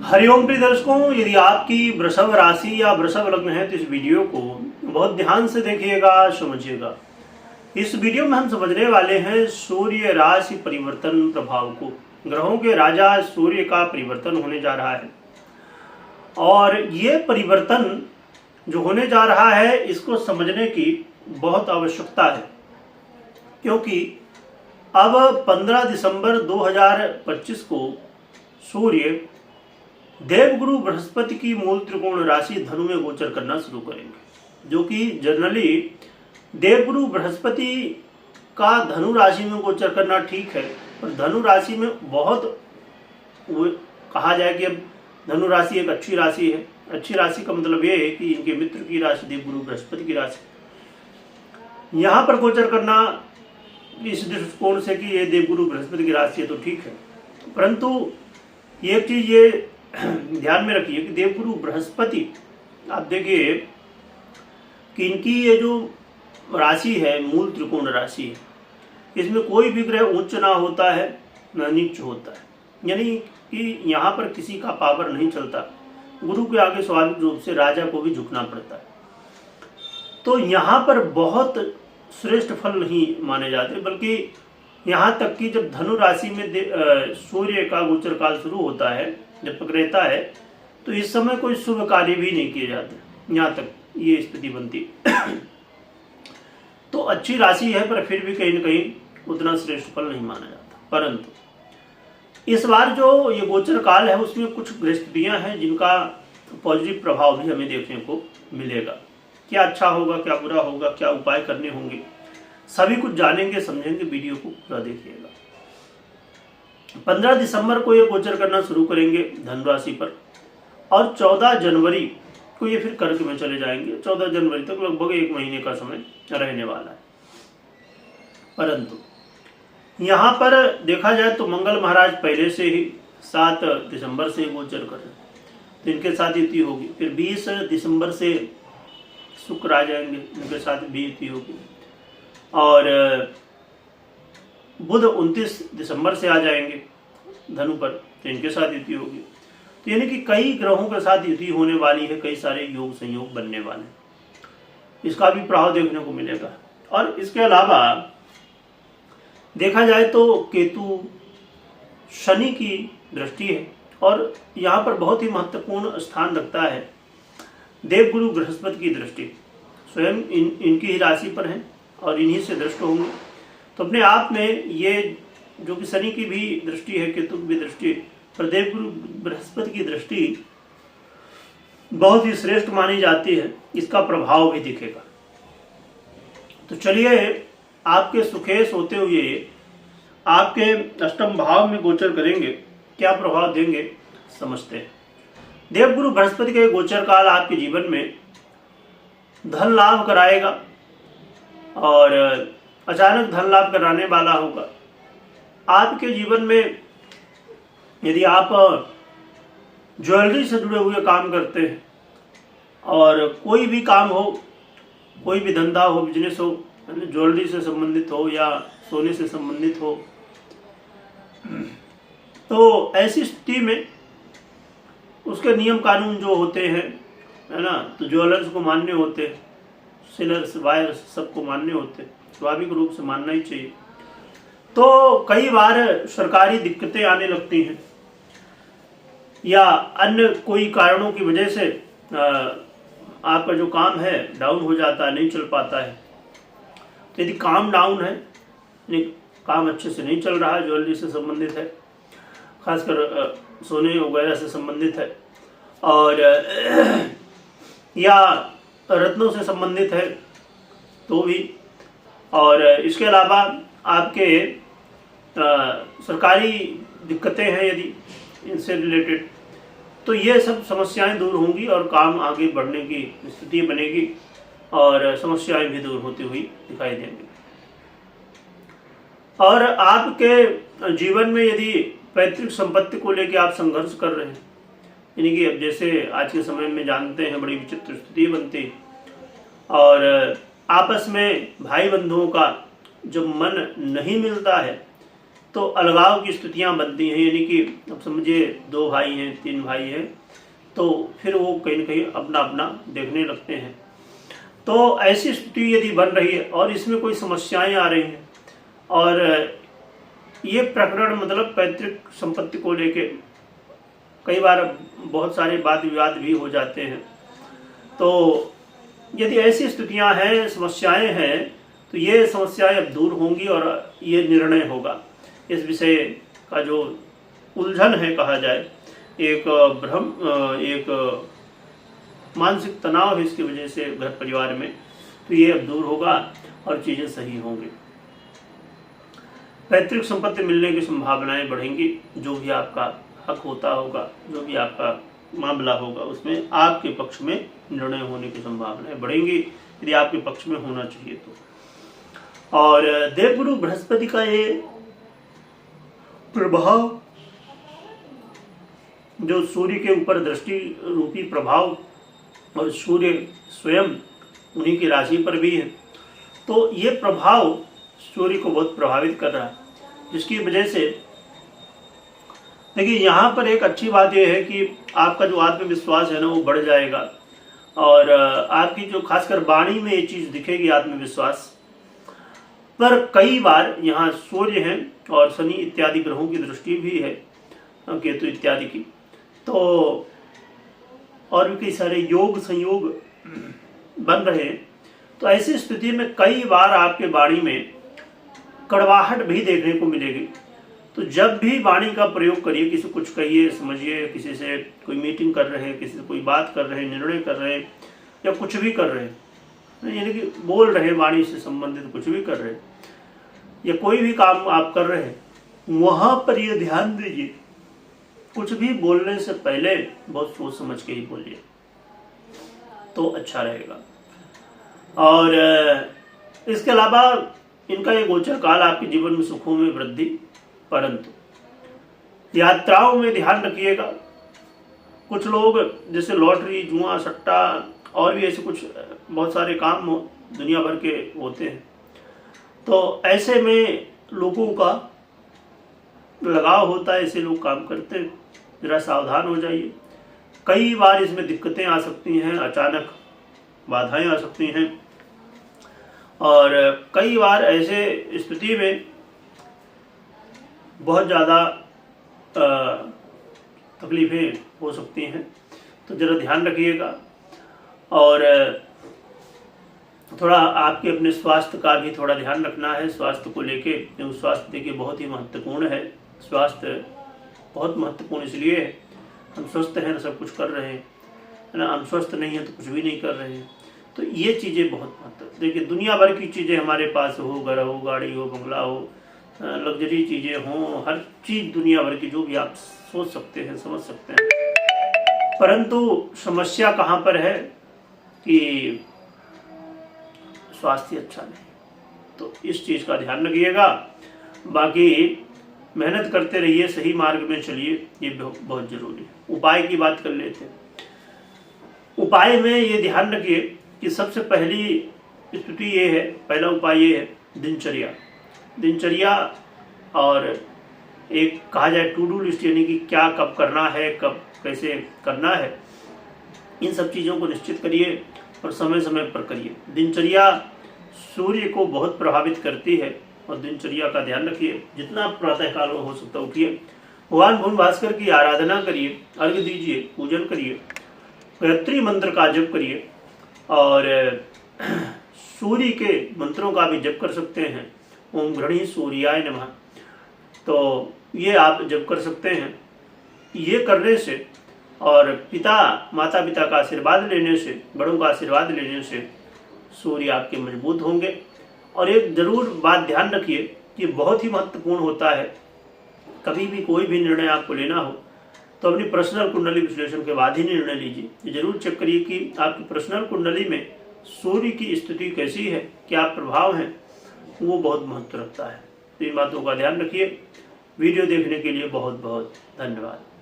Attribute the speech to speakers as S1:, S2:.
S1: हरिओम प्रिय दर्शकों, यदि आपकी वृषभ राशि या वृषभ लग्न है तो इस वीडियो को बहुत ध्यान से देखिएगा, समझिएगा। इस वीडियो में हम समझने वाले हैं सूर्य राशि परिवर्तन प्रभाव को। ग्रहों के राजा सूर्य का परिवर्तन होने जा रहा है और ये परिवर्तन जो होने जा रहा है इसको समझने की बहुत आवश्यकता है, क्योंकि अब 15 दिसंबर 2025 को सूर्य देवगुरु बृहस्पति की मूल त्रिकोण राशि धनु में गोचर करना शुरू करेंगे, जो कि जनरली देवगुरु बृहस्पति का धनु राशि में गोचर करना ठीक है, पर धनु राशि में बहुत कहा जाए कि अब धनु राशि एक अच्छी राशि है। अच्छी राशि का मतलब ये है कि इनके मित्र की राशि देवगुरु बृहस्पति की राशि यहाँ पर गोचर करना इस दृष्टिकोण से कि ये देवगुरु बृहस्पति की राशि है तो ठीक है, परंतु एक चीज ये ध्यान में रखिए कि देवगुरु बृहस्पति आप देखिए कि इनकी ये जो राशि है मूल त्रिकोण राशि है, इसमें कोई भी ग्रह उच्च ना होता है ना नीच होता है, यानी कि यहाँ पर किसी का पावर नहीं चलता। गुरु के आगे स्वाभाविक रूप से राजा को भी झुकना पड़ता है। तो यहाँ पर बहुत श्रेष्ठ फल नहीं माने जाते, बल्कि यहाँ तक कि जब धनु राशि में सूर्य का गोचर काल शुरू होता है, जब तक रहता है, तो इस समय कोई शुभ कार्य भी नहीं किए जाते। यहाँ तक ये स्थिति बनती तो अच्छी राशि है, पर फिर भी कहीं न कहीं उतना श्रेष्ठ फल नहीं माना जाता। परंतु इस बार जो ये गोचर काल है उसमें कुछ गृहस्थितियां हैं जिनका पॉजिटिव प्रभाव भी हमें देखने को मिलेगा। क्या अच्छा होगा, क्या बुरा होगा, क्या उपाय करने होंगे, सभी कुछ जानेंगे, समझेंगे। वीडियो को पूरा देखिएगा। 15 दिसंबर को ये गोचर करना शुरू करेंगे धनु राशि पर और 14 जनवरी को ये फिर कर्क में चले जाएंगे। 14 जनवरी तक लगभग 1 महीने का समय रहने वाला है। परंतु यहाँ पर देखा जाए तो मंगल महाराज पहले से ही 7 दिसंबर से गोचर कर रहे हैं, तो इनके साथ युति होगी। फिर 20 दिसंबर से शुक्र आ जाएंगे, इनके साथ भी युति होगी। और बुध 29 दिसंबर से आ जाएंगे धनु पर, तो इनके साथ युति होगी। तो यानी कि कई ग्रहों के साथ युति होने वाली है, कई सारे योग संयोग बनने वाले, इसका भी प्रभाव देखने को मिलेगा। और इसके अलावा देखा जाए तो केतु शनि की दृष्टि है और यहाँ पर बहुत ही महत्वपूर्ण स्थान रखता है देवगुरु बृहस्पति की दृष्टि स्वयं इनकी ही राशि पर है और इन्हीं से दृष्ट होंगे। तो अपने आप में ये जो कि शनि की भी दृष्टि है, केतु की भी दृष्टि है, पर देवगुरु बृहस्पति की दृष्टि बहुत ही श्रेष्ठ मानी जाती है, इसका प्रभाव भी दिखेगा। तो चलिए, आपके सुखेश होते हुए आपके अष्टम भाव में गोचर करेंगे, क्या प्रभाव देंगे समझते हैं। देवगुरु बृहस्पति के गोचर काल आपके जीवन में धन लाभ कराएगा और अचानक धन लाभ कराने वाला होगा। आपके जीवन में यदि आप ज्वेलरी से जुड़े हुए काम करते हैं और कोई भी काम हो, कोई भी धंधा हो, बिजनेस हो, ज्वेलरी से संबंधित हो या सोने से संबंधित हो, तो ऐसी स्थिति में उसके नियम कानून जो होते हैं, है ना, तो ज्वेलर्स को मान्य होते हैं, सेलर्स बायर्स सबको मान्य होते हैं, स्वाभाविक रूप से मानना ही चाहिए। तो कई बार सरकारी दिक्कतें आने लगती हैं या अन्य कोई कारणों की वजह से आपका जो काम है डाउन हो जाता है, नहीं चल पाता है। तो यदि काम डाउन है, काम अच्छे से नहीं चल रहा है, ज्वेलरी से संबंधित है, खासकर सोने वगैरह से संबंधित है, और या रत्नों से संबंधित है तो भी, और इसके अलावा आपके सरकारी दिक्कतें हैं यदि इनसे रिलेटेड, तो ये सब समस्याएं दूर होंगी और काम आगे बढ़ने की स्थिति बनेगी और समस्याएं भी दूर होती हुई दिखाई देंगी। और आपके जीवन में यदि पैतृक संपत्ति को लेकर आप संघर्ष कर रहे हैं, यानी कि अब जैसे आज के समय में जानते हैं बड़ी विचित्र स्थिति बनती और आपस में भाई बंधुओं का जब मन नहीं मिलता है तो अलगाव की स्थितियाँ बनती हैं, यानी कि अब समझिए 2 भाई हैं, 3 भाई हैं, तो फिर वो कहीं ना कहीं अपना अपना देखने लगते हैं। तो ऐसी स्थिति यदि बन रही है और इसमें कोई समस्याएं आ रही हैं और ये प्रकरण मतलब पैतृक संपत्ति को लेके कई बार बहुत सारे वाद विवाद भी हो जाते हैं, तो यदि ऐसी स्थितियां हैं, समस्याएं हैं, तो ये समस्याएं अब दूर होंगी और ये निर्णय होगा। इस विषय का जो उलझन है कहा जाए, एक भ्रम, एक मानसिक तनाव है इसकी वजह से घर परिवार में, तो ये अब दूर होगा और चीज़ें सही होंगी। पैतृक संपत्ति मिलने की संभावनाएं बढ़ेंगी। जो भी आपका हक होता होगा, जो भी आपका मामला होगा, उसमें आपके पक्ष में निर्णय होने की संभावनाएं बढ़ेंगी, यदि आपके पक्ष में होना चाहिए तो। और देवगुरु बृहस्पति का ये प्रभाव, जो सूर्य के ऊपर दृष्टि रूपी प्रभाव, और सूर्य स्वयं उन्हीं की राशि पर भी है, तो ये प्रभाव सूर्य को बहुत प्रभावित कर रहा है, जिसकी वजह से देखिए यहाँ पर एक अच्छी बात यह है कि आपका जो आत्मविश्वास है ना वो बढ़ जाएगा, और आपकी जो खासकर वाणी में ये चीज़ दिखेगी आत्मविश्वास। पर कई बार यहाँ सूर्य है और शनि इत्यादि ग्रहों की दृष्टि भी है, केतु इत्यादि की, तो और भी कई सारे योग संयोग बन रहे हैं। तो ऐसी स्थिति में कई बार आपके वाणी में कड़वाहट भी देखने को मिलेगी। तो जब भी वाणी का प्रयोग करिए, किसी कुछ कहिए, समझिए, किसी से कोई मीटिंग कर रहे हैं, किसी से कोई बात कर रहे हैं, निर्णय कर रहे हैं, या कुछ भी कर रहे हैं, यानी कि बोल रहे हैं, वाणी से संबंधित कुछ भी कर रहे हैं, या कोई भी काम आप कर रहे हैं, वहाँ पर ये ध्यान दीजिए, कुछ भी बोलने से पहले बहुत सोच समझ के ही बोलिए तो अच्छा रहेगा। और इसके अलावा इनका ये गोचर काल आपके जीवन में सुखों में वृद्धि, परंतु यात्राओं में ध्यान रखिएगा। कुछ लोग जैसे लॉटरी, जुआ, सट्टा और भी ऐसे कुछ बहुत सारे काम दुनिया भर के होते हैं, तो ऐसे में लोगों का लगाव होता है, ऐसे लोग काम करते हैं, जरा सावधान हो जाइए। कई बार इसमें दिक्कतें आ सकती हैं, अचानक बाधाएं आ सकती हैं, और कई बार ऐसे स्थिति में बहुत ज़्यादा तकलीफ़ें हो सकती हैं, तो ज़रा ध्यान रखिएगा। और थोड़ा आपके अपने स्वास्थ्य का भी थोड़ा ध्यान रखना है, स्वास्थ्य को लेके, क्योंकि स्वास्थ्य देखिए बहुत ही महत्वपूर्ण है। स्वास्थ्य बहुत महत्वपूर्ण इसलिए है, हम स्वस्थ हैं तो सब कुछ कर रहे हैं, है ना, हम स्वस्थ नहीं हैं तो कुछ भी नहीं कर रहे हैं। तो ये चीज़ें बहुत महत्व, देखिए दुनिया भर की चीज़ें हमारे पास हो, घर हो, गाड़ी हो, बंगला हो, लग्जरी चीज़ें हों, हर चीज़ दुनिया भर की जो भी आप सोच सकते हैं, समझ सकते हैं, परंतु समस्या कहाँ पर है कि स्वास्थ्य अच्छा नहीं। तो इस चीज़ का ध्यान रखिएगा। बाकी मेहनत करते रहिए, सही मार्ग में चलिए, ये बहुत जरूरी है। उपाय की बात कर लेते हैं। उपाय में ये ध्यान रखिए कि सबसे पहली स्थिति ये है, पहला उपाय ये है दिनचर्या, और एक कहा जाए टू डू लिस्ट, यानी कि क्या कब करना है, कब कैसे करना है, इन सब चीज़ों को निश्चित करिए और समय समय पर करिए। दिनचर्या सूर्य को बहुत प्रभावित करती है और दिनचर्या का ध्यान रखिए। जितना प्रातःकाल में हो सकता उठिए, भगवान भून भास्कर की आराधना करिए, अर्घ्य दीजिए, पूजन करिए, गायत्री मंत्र का जप करिए, और सूर्य के मंत्रों का भी जप कर सकते हैं। ओम घृणी सूर्याय नमः, तो ये आप जप कर सकते हैं। ये करने से और माता पिता का आशीर्वाद लेने से, बड़ों का आशीर्वाद लेने से सूर्य आपके मजबूत होंगे। और एक जरूर बात ध्यान रखिए कि बहुत ही महत्वपूर्ण होता है, कभी भी कोई भी निर्णय आपको लेना हो तो अपनी पर्सनल कुंडली विश्लेषण के बाद ही निर्णय लीजिए। ये जरूर चेक करिए कि आपकी पर्सनल कुंडली में सूर्य की स्थिति कैसी है, क्या प्रभाव है, वो बहुत महत्व रखता है। तो इन बातों का ध्यान रखिए। वीडियो देखने के लिए बहुत बहुत धन्यवाद।